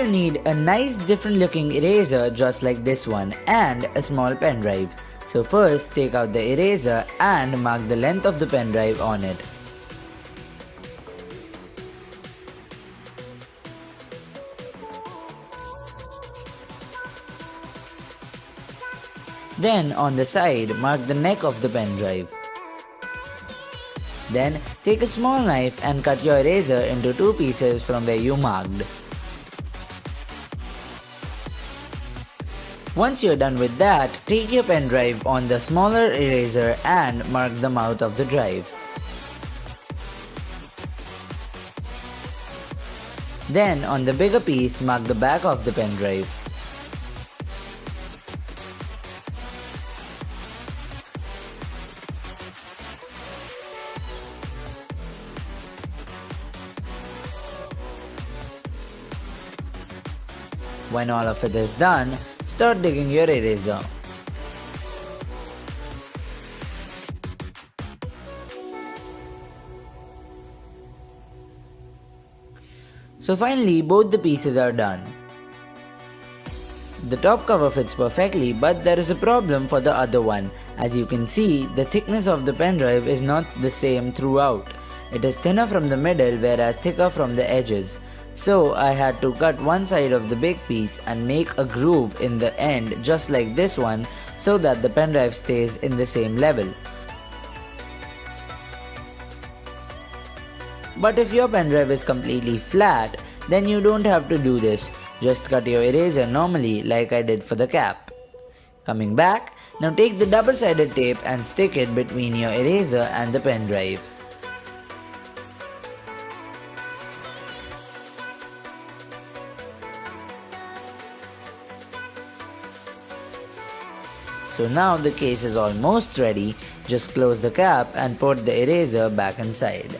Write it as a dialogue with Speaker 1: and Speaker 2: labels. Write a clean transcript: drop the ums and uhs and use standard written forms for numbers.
Speaker 1: you need a nice different looking eraser just like this one and a small pen drive. So first take out the eraser and mark the length of the pen drive on it. Then on the side, mark the neck of the pen drive. Then take a small knife and cut your eraser into 2 pieces from where you marked. Once you're done with that, take your pen drive on the smaller eraser and mark the mouth of the drive. Then on the bigger piece, mark the back of the pen drive. When all of it is done, start digging your eraser. So finally, both the pieces are done. The top cover fits perfectly, but there is a problem for the other one. As you can see, the thickness of the pen drive is not the same throughout. It is thinner from the middle whereas thicker from the edges. So I had to cut one side of the big piece and make a groove in the end just like this one so that the pen drive stays in the same level. But if your pen drive is completely flat, then you don't have to do this. Just cut your eraser normally like I did for the cap. Coming back, now take the double-sided tape and stick it between your eraser and the pen drive. So now the case is almost ready, just close the cap and put the eraser back inside.